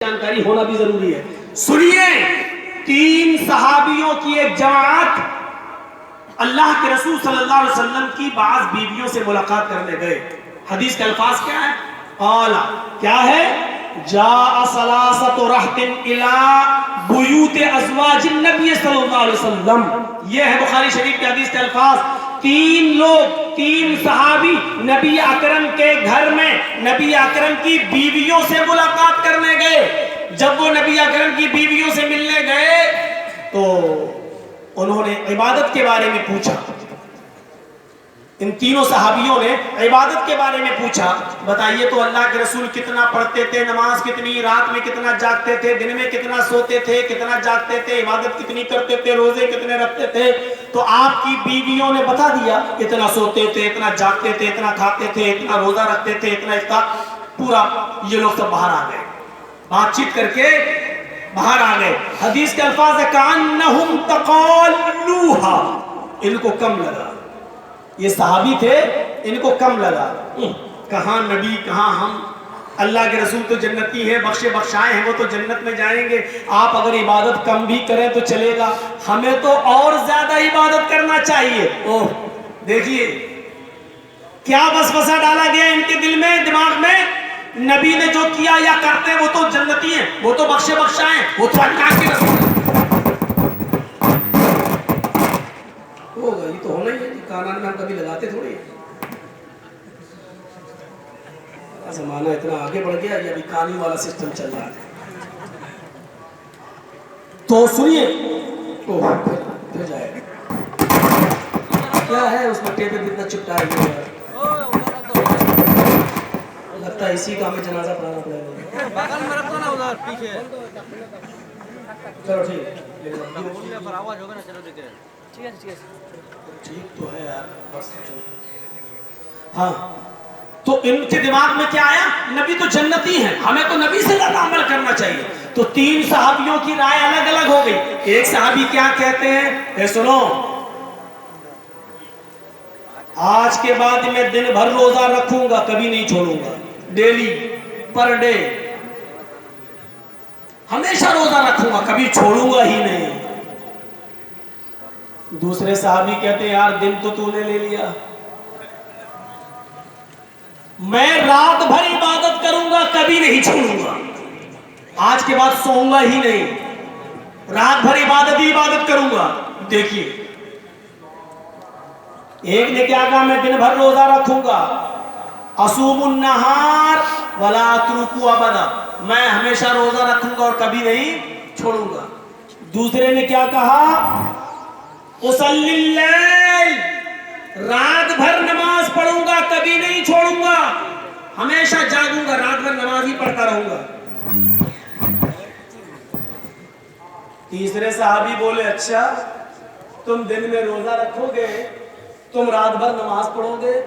جانکاری ہونا بھی ضروری ہے. سنیے, 3 صحابیوں کی ایک جماعت اللہ کے رسول صلی اللہ علیہ وسلم کی بعض بیویوں سے ملاقات کرنے گئے. حدیث کے الفاظ کیا ہے؟ قال, کیا ہے؟ جاء ثلاثۃ رہط الی بیوت ازواج النبی صلی اللہ علیہ وسلم. یہ ہے بخاری شریف کے حدیث کے الفاظ. 3 لوگ, 3 صحابی نبی اکرم کے گھر میں نبی اکرم کی بیویوں سے ملاقات کرنے گئے. جب وہ نبی اکرم کی بیویوں سے ملنے گئے تو انہوں نے عبادت کے بارے میں پوچھا. ان تینوں صحابیوں نے عبادت کے بارے میں پوچھا. بتائیے تو اللہ کے رسول کتنا پڑھتے تھے, نماز کتنی, رات میں کتنا جاگتے تھے, دن میں کتنا سوتے تھے, کتنا جاگتے تھے, عبادت کتنی کرتے تھے, روزے کتنے رکھتے تھے. تو آپ کی بیویوں نے بتا دیا اتنا سوتے تھے, اتنا جاگتے تھے, اتنا کھاتے تھے, اتنا روزہ رکھتے تھے, اتنا افطار. پورا یہ لوگ سب باہر آ گئے, بات چیت کر کے باہر آ گئے. حدیث کے الفاظ ہے کانہم تقالوہا, ان کو کم لگا. یہ صحابی تھے, ان کو کم لگا. کہاں نبی, کہاں ہم, اللہ کے رسول تو جنتی ہیں, بخشے بخشائے ہیں, وہ تو جنت میں جائیں گے. آپ اگر عبادت کم بھی کریں تو چلے گا, ہمیں تو اور زیادہ عبادت کرنا چاہیے. اوہ دیکھیے کیا وسوسہ ڈالا گیا ان کے دل میں, دماغ میں. نبی نے جو کیا یا کرتے وہ تو جنتی ہیں, وہ تو بخشے بخشائے ہیں, وہ تو اللہ کے رسول ہیں. ہوگا, یہ تو ہونا ہی ہے. کانان میں ہم کبھی لگاتے تھوڑی ہیں. زمانہ اتنا آگے بڑھ گیا, یہ ابھی کانی والا سسٹم چل رہا ہے. تو سنیے, پھر جائے گا کیا ہے اس میں ٹیبل کتنا چپٹا ہے, لگتا ہے اسی کا ہمیں جنازہ پڑھانا پڑے گا. بغل میں رکھو نا ادھر پیچھے. چلو ٹھیک ہے, پر آواز ہوگا نا. چلو ٹھیک ہے, ٹھیک ہے, ٹھیک ہے, ٹھیک تو ہے یار, بس ہاں. تو ان کے دماغ میں کیا آیا, نبی تو جنتی ہیں, ہمیں تو نبی سے زیادہ عمل کرنا چاہیے. تو 3 صحابیوں کی رائے الگ الگ ہو گئی. ایک صحابی کیا کہتے ہیں, اے سنو, آج کے بعد میں دن بھر روزہ رکھوں گا, کبھی نہیں چھوڑوں گا. ڈیلی, پر ڈے, ہمیشہ روزہ رکھوں گا, کبھی چھوڑوں گا ہی نہیں. دوسرے صحابی کہتے ہیں یار دن تو نے لے لیا, میں رات بھر عبادت کروں گا, کبھی نہیں چھوڑوں گا. آج کے بعد سوؤں گا ہی نہیں, رات بھر عبادت ہی عبادت کروں گا. دیکھیے ایک نے کیا کہا, میں دن بھر روزہ رکھوں گا, اصوم النہار ولا اترک ابدا, میں ہمیشہ روزہ رکھوں گا اور کبھی نہیں چھوڑوں گا. دوسرے نے کیا کہا, اصلی اللیل, رات بھر نماز پڑھوں گا, کبھی نہیں چھوڑوں گا, ہمیشہ جاگوں گا, رات بھر نماز ہی پڑھتا رہوں گا. تیسرے صحابی بولے اچھا, تم دن میں روزہ رکھو گے, تم رات بھر نماز پڑھو گے,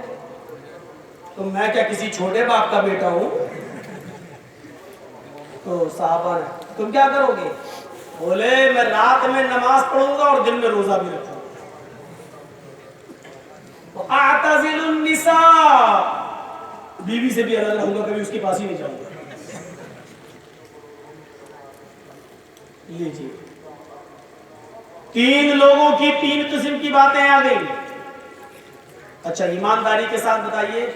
تو میں کیا کسی چھوٹے باپ کا بیٹا ہوں؟ تو صحابہ نے, تم کیا کرو گے؟ بولے میں رات میں نماز پڑھوں گا اور دن میں روزہ بھی رکھوں گا. اعتزل النساء, بیوی سے بھی الگ رہوں گا, کبھی اس کے پاس ہی نہیں جاؤں گا. لیجیے 3 لوگوں کی 3 قسم کی باتیں آ گئی. اچھا ایمانداری کے ساتھ بتائیے,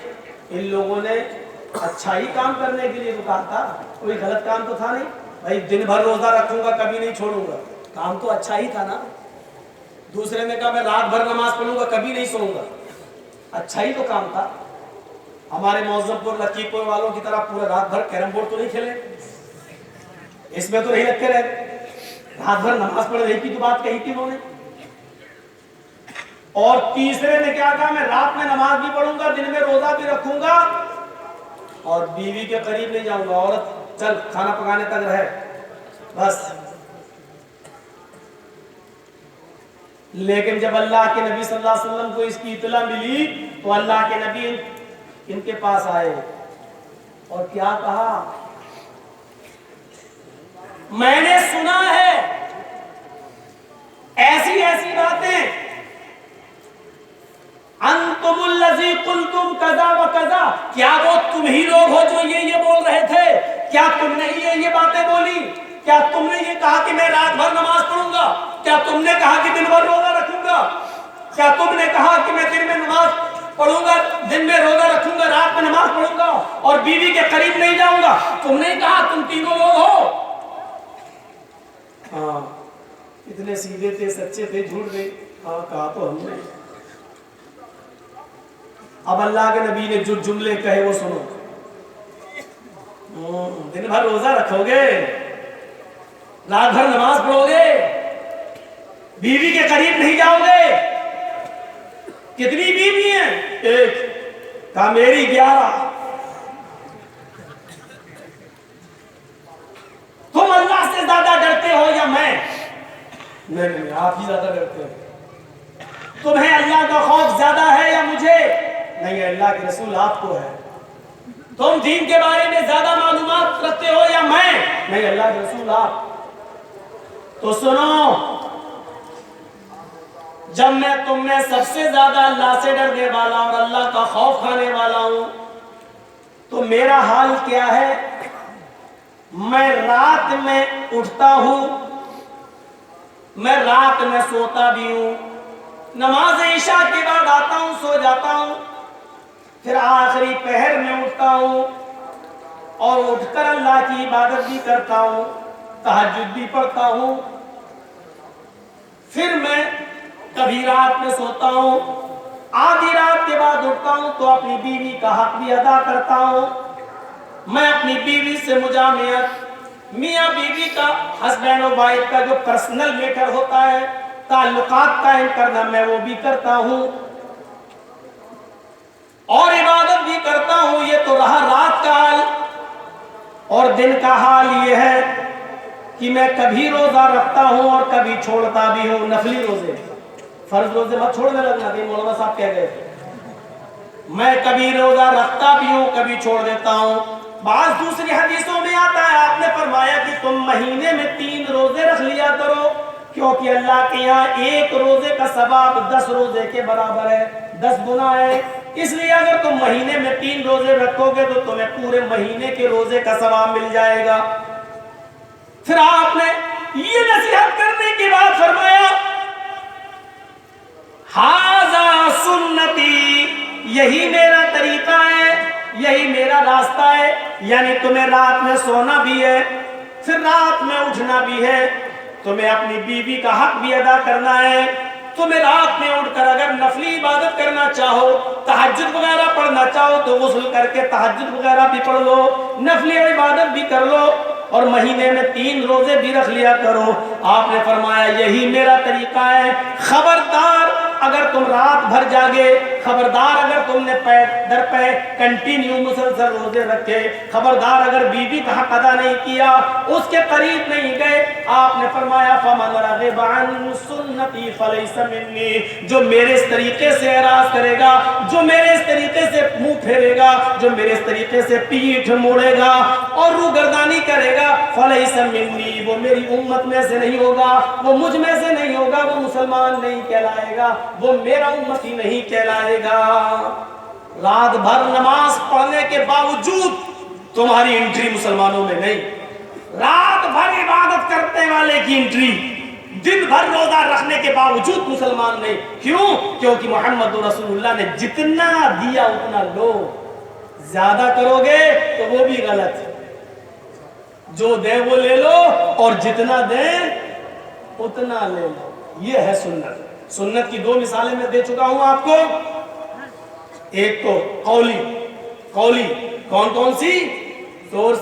ان لوگوں نے اچھا ہی کام کرنے کے لیے تو کہا تھا, کوئی غلط کام تو تھا نہیں. بھائی دن بھر روزہ رکھوں گا, کبھی نہیں چھوڑوں گا, کام تو اچھا ہی تھا نا. دوسرے نے کہا میں رات بھر نماز پڑھوں گا, کبھی نہیں سوؤں گا, اچھا ہی تو کام تھا. ہمارے معظم پور لطیف پور والوں کی طرح پورا رات بھر کیرم بورڈ تو نہیں کھیلے, اس میں تو نہیں لگتے رہے, رات بھر نماز پڑھ رہی کی تو بات کہی تھی انہوں نے. اور تیسرے نے کیا کہا, میں رات میں نماز بھی پڑھوں گا, دن میں روزہ بھی رکھوں گا, اور بیوی کے قریب نہیں جاؤں گا. عورت چل کھانا پکانے تک رہے بس. لیکن جب اللہ کے نبی صلی اللہ علیہ وسلم کو اس کی اطلاع ملی تو اللہ کے نبی ان کے پاس آئے اور کیا کہا, میں نے سنا ہے ایسی ایسی باتیں, انتم الذی قلتم کذا و کذا, کیا وہ تم ہی لوگ ہو جو یہ بول رہے تھے؟ کیا تم نے یہ باتیں بولی؟ کیا تم نے یہ کہا کہ میں رات بھر نماز پڑھوں گا؟ کیا تم نے کہا کہ دن بھر روزہ رکھوں گا؟ کیا تم نے کہا کہ میں دن میں نماز پڑھوں گا، دن میں روزہ رکھوں گا، رات میں نماز پڑھوں گا اور بیوی کے قریب نہیں جاؤں گا؟ تم نے کہا تم تینوں لوگ ہو؟ ہاں، اتنے سیدھے تھے، سچے تھے، جھوٹ گئے؟ ہاں کہا تو ہم نے۔ اب اللہ کے نبی نے جو جملے کہے وہ سنو۔ دن بھر روزہ رکھو گے، رات بھر نماز پڑھو گے، بیوی کے قریب نہیں جاؤ گے؟ کتنی بیوی ہیں؟ ایک۔ کہا میری 11۔ تم اللہ سے زیادہ ڈرتے ہو یا میں؟ نہیں، آپ ہی زیادہ ڈرتے ہو۔ تمہیں اللہ کا خوف زیادہ ہے یا مجھے؟ نہیں، اللہ کے رسول آپ کو ہے۔ تم دین کے بارے میں زیادہ معلومات رکھتے ہو یا میں؟ نہیں، اللہ کے رسول آپ۔ تو سنو، جب میں تم میں سب سے زیادہ اللہ سے ڈرنے والا اور اللہ کا خوف کھانے والا ہوں تو میرا حال کیا ہے؟ میں رات میں اٹھتا ہوں، میں رات میں سوتا بھی ہوں، نماز عشاء کے بعد آتا ہوں، سو جاتا ہوں، پھر آخری پہر میں اٹھتا ہوں اور اٹھ کر اللہ کی عبادت بھی کرتا ہوں، تہجد بھی پڑھتا ہوں، پھر میں کبھی رات میں سوتا ہوں، آدھی رات کے بعد اٹھتا ہوں تو اپنی بیوی کا حق بھی ادا کرتا ہوں۔ میں اپنی بیوی سے مجامعت، میاں بیوی کا، ہسبینڈ اور وائف کا جو پرسنل میٹر ہوتا ہے، تعلقات قائم کرنا، میں وہ بھی کرتا ہوں اور عبادت بھی کرتا ہوں۔ یہ تو رہا رات کا حال۔ اور دن کا حال یہ ہے کہ میں کبھی روزہ رکھتا ہوں اور کبھی چھوڑتا بھی ہوں۔ نفلی روزے، فرض روزے مت چھوڑنے لگنا کہ مولانا صاحب کہہ گئے تھے۔ میں کبھی روزہ رکھتا بھی ہوں، کبھی چھوڑ دیتا ہوں۔ بعض دوسری حدیثوں میں آتا ہے، آپ نے فرمایا کہ تم مہینے میں 3 روزے رکھ لیا کرو، کیونکہ اللہ کے یہاں ایک روزے کا ثواب 10 روزے کے برابر ہے، 10 گنا ہے۔ اس لیے اگر تم مہینے میں 3 روزے رکھو گے تو تمہیں پورے مہینے کے روزے کا ثواب مل جائے گا۔ پھر آپ نے یہ نصیحت کرنے کے بعد فرمایا، ہاذا سنتی، یہی میرا طریقہ ہے، یہی میرا راستہ ہے، یعنی تمہیں رات میں سونا بھی ہے، پھر رات میں اٹھنا بھی ہے، تمہیں اپنی بیوی کا حق بھی ادا کرنا ہے، تمہیں رات میں اٹھ کر اگر نفلی عبادت کرنا چاہو، تہجد وغیرہ پڑھنا چاہو تو غسل کر کے تہجد وغیرہ بھی پڑھ لو، نفلی عبادت بھی کر لو، اور مہینے میں 3 روزے بھی رکھ لیا کرو۔ آپ نے فرمایا یہی میرا طریقہ ہے، خبردار اگر تم رات بھر جاگے، خبردار اگر تم نے پے در پے کنٹینیو مسلسل روزے رکھے، خبردار اگر بیوی کا حق ادا نہیں کیا، اس کے قریب نہیں گئے، آپ نے فرمایا فمن رغب عن سنتی فلیس منی، جو میرے اس طریقے سے اعراض کرے گا، جو میرے اس طریقے سے منہ پھیرے گا، جو میرے اس طریقے سے پیٹھ موڑے گا اور روگردانی کرے گا، فلیس منی، وہ میری امت میں سے نہیں ہوگا، وہ مجھ میں سے نہیں ہوگا، وہ مسلمان نہیں کہلائے گا، وہ میرا امتی نہیں کہلائے گا۔ رات بھر نماز پڑھنے کے باوجود تمہاری انٹری مسلمانوں میں نہیں، رات بھر عبادت کرنے والے کی انٹری، دن بھر روزہ رکھنے کے باوجود مسلمان نہیں۔ کیوں؟ کیونکہ محمد رسول اللہ نے جتنا دیا اتنا لو، زیادہ کرو گے تو وہ بھی غلط ہے، جو دے وہ لے لو اور جتنا دے اتنا لے لو، یہ ہے سنت۔ سنت کی 2 مثالیں میں دے چکا ہوں آپ کو، ایک تو قولی کون کون سی؟ تو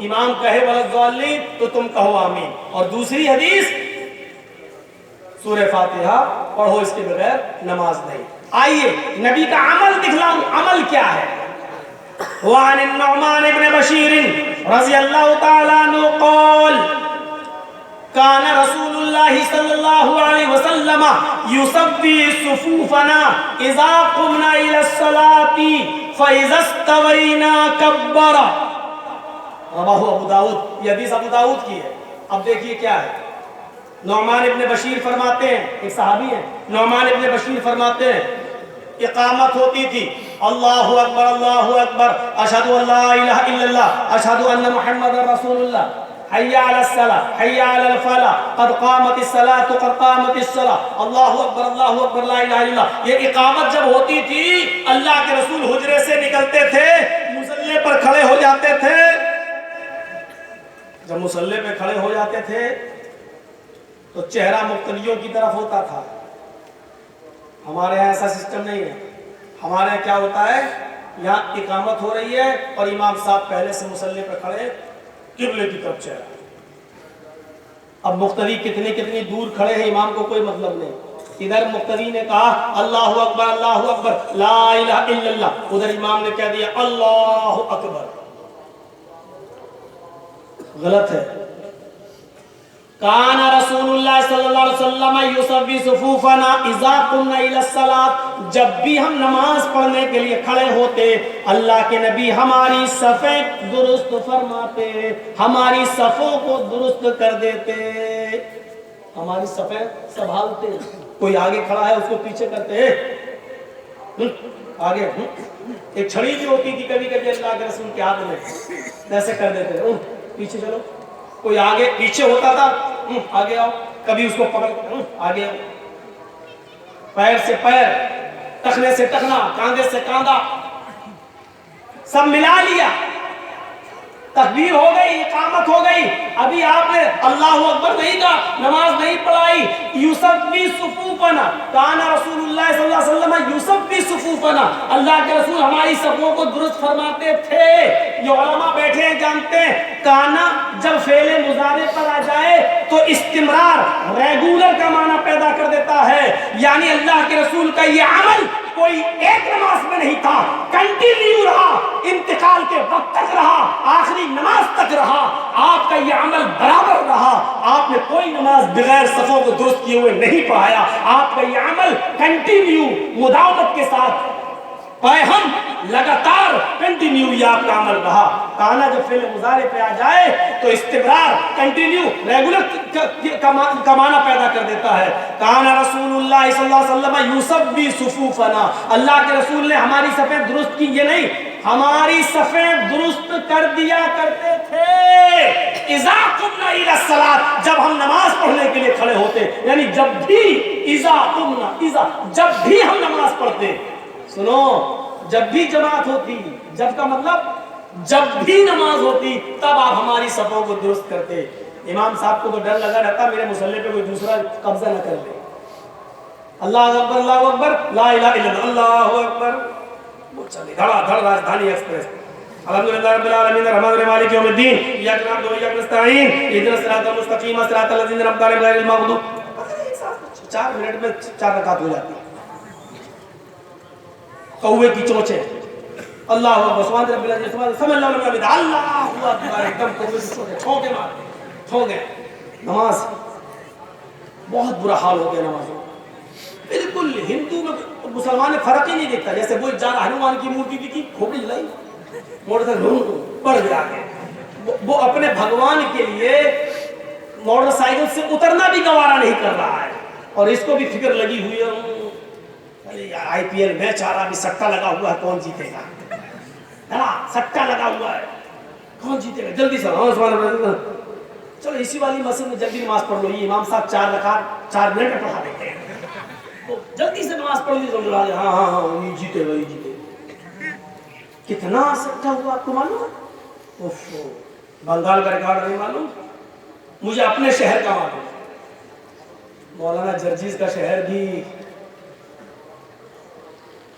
امام کہے وَلَضَّالِّينَ تو تم کہو آمین، اور دوسری حدیث سورہ فاتحہ پڑھو، اس کے بغیر نماز نہیں۔ آئیے نبی کا عمل دکھلاؤں، عمل کیا ہے؟ وعن النعمان بن بشیر رضی اللہ تعالیٰ عنہ قال کان رسول اللہ صلی اللہ علیہ وسلم یصوی صفوفنا اذا قمنا الى الصلاة فاذا استوینا کبر۔ رواہ ابو داؤد، یہ حدیث ابو داؤد کی ہے۔ اب دیکھیے کیا ہے، نعمان ابن بشیر فرماتے ہیں، ایک صحابی ہیں، نعمان ابن بشیر فرماتے ہیں اقامت ہوتی تھی اللہ اکبر اشہدو ان لا الہ الا اللہ اشہدو ان محمد رسول اللہ حی علی الصلاۃ حی علی الفلاح قد قامت الصلاۃ قد قامت الصلاۃ اللہ اکبر لا الہ الا اللہ. یہ اقامت جب ہوتی تھی اللہ کے رسول حجرے سے نکلتے تھے, مصلی پر کھڑے ہو جاتے تھے. جب مصلی پہ کھڑے ہو جاتے تھے تو چہرہ مقتدیوں کی طرف ہوتا تھا. ہمارے یہاں ایسا سسٹم نہیں ہے. ہمارے یہاں کیا ہوتا ہے, یہاں اقامت ہو رہی ہے اور امام صاحب پہلے سے مصلی پہ کھڑے قبلے کی طرف چہرہ. اب مقتدی کتنی دور کھڑے ہیں امام کو کوئی مطلب نہیں. ادھر مقتدی نے کہا اللہ اکبر لا الہ الا اللہ, ادھر امام نے کہہ دیا اللہ اکبر. غلط ہے. کان رسول اللہ صلی اللہ علیہ وسلم یصوی صفوفنا اذا قمنا الی الصلاۃ, جب بھی ہم نماز پڑھنے کے لیے کھڑے ہوتے اللہ کے نبی ہماری صفیں درست فرماتے, ہماری صفوں کو درست کر دیتے, ہماری صفیں سنبھالتے. کوئی آگے کھڑا ہے اس کو پیچھے کرتے, آگے ایک چھڑی بھی ہوتی تھی کبھی کبھی اللہ کے رسول کے ہاتھ میں, ایسے کر دیتے پیچھے چلو. کوئی آگے پیچھے ہوتا تھا آگے آؤ, کبھی اس کو پکڑ آگے آؤ. پیر سے پیر, ٹخنے سے ٹخنا, کاندھے سے کاندھا, سب ملا لیا. تکبیر ہو گئی, اقامت ہو گئی. ابھی آپ نے اللہ اکبر نہیں کہا, نماز نہیں پڑھائی. یصوی صفوفنا, کان رسول اللہ صلی اللہ علیہ وسلم یصوی صفوفنا, اللہ کے رسول ہماری صفوں کو درست فرماتے تھے. یہ علماء بیٹھے ہیں جانتے ہیں, کانا جب فعل مضارع پر آ جائے تو استمرار ریگولر کا معنی پیدا کر دیتا ہے. یعنی اللہ کے رسول کا یہ عمل کوئی ایک نماز میں نہیں تھا, کنٹینیو رہا, انتقال کے وقت تک رہا, آخری نماز تک رہا. آپ کا یہ عمل برابر رہا. آپ نے کوئی نماز بغیر صفوں کو درست کیے ہوئے نہیں پڑھایا. آپ کا یہ عمل کنٹینیو مداومت کے ساتھ ہم لگاتار کنٹینیو یہ آپ کا عمل رہا. کانا جب فعل مضارع پہ آ جائے تو استمرار کنٹینیو ریگولر کا معنی پیدا کر دیتا ہے. کانا رسول اللہ صلی اللہ علیہ وسلم یصوی صفوفنا, اللہ کے رسول نے ہماری صفیں درست کی, یہ نہیں, ہماری صفیں درست کر دیا کرتے تھے. اذا قمنا الی الصلاۃ, جب ہم نماز پڑھنے کے لیے کھڑے ہوتے, یعنی جب بھی اذا قمنا, جب بھی ہم نماز پڑھتے. سنو, جب بھی جماعت ہوتی, جب کا مطلب جب بھی نماز ہوتی, تب آپ ہماری صفوں کو درست کرتے. امام صاحب کو تو ڈر لگا رہتا میرے مصلی پہ کوئی دوسرا قبضہ نہ کر لے. اللہ اکبر لا الہ الا اللہ اکبر. وہ چلے دھڑا دھڑ راجدھانی ایکسپریس. الحمدللہ رب العالمین الرحمن الرحیم مالک یوم الدین ایاک نعبد و ایاک نستعین اهدنا الصراط المستقیم صراط الذین انعمت علیہم غیر المغضوب. 4 منٹ میں 4 رکعت ہو جاتی. کوے کی چونچے, اللہ اکبر سبحان ربی العظیم سبحان اللہ العظیم اللہ اکبر, ایک دم کوے کی چونچے ٹھوکے مارے, ٹھوک گئے. نماز بہت برا حال ہو گیا نمازوں. بالکل ہندو میں مسلمان میں فرق ہی نہیں دیکھتا. جیسے وہ جا رہا ہنومان کی مورتی کی کھوپڑی جلائی, موٹر سائیکل پڑ گیا کے, وہ اپنے بھگوان کے لیے موٹر سائیکل سے اترنا بھی گوارا نہیں کر رہا ہے. اور اس کو بھی فکر لگی ہوئی ہے, آئی پی ایل میچ آ رہا, بھی سٹا لگا ہوا ہے, کون جیتے گا, سٹا لگا ہوا ہے, کون جیتے گا, جلدی سے چلو اسی والی مسجد میں جلدی نماز پڑھ لو. یہ امام صاحب 4 رکعت 4 منٹ میں پڑھا دیتے ہیں, جلدی سے نماز پڑھ لی. ہاں یہ جیتے گا, یہ جیتے گا. کتنا سٹا ہوا آپ کو معلوم ہے؟ بنگال کا ریکارڈ نہیں معلوم, مجھے اپنے شہر کا معلوم. مولانا جرجیز کا شہر بھی,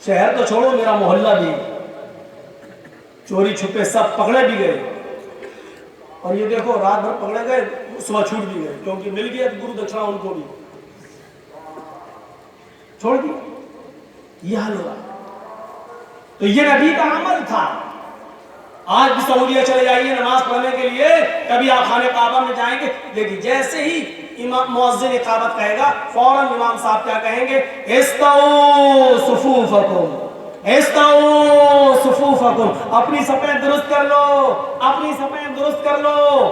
شہر تو چھوڑو میرا محلہ بھی, چوری چھپے سب پکڑے بھی گئے. اور یہ دیکھو رات بھر پکڑے گئے, صبح چھوٹ بھی گئے, کیونکہ مل گیا گرو دکھنا ان کو بھی چھوڑ دی. یہ حال ہوا. تو یہ نبی کا عمل تھا. آج بھی سعودیہ چلے جائیے نماز پڑھنے کے لیے, کبھی آپ خانہ کعبہ میں جائیں گے, دیکھیے جیسے ہی امام مؤذن اقامت کہے گا فوراً امام صاحب کیا کہیں گے, استو صفوفکم, استو صفوفکم, اپنی صفیں درست کر لو, اپنی صفیں درست کر لو.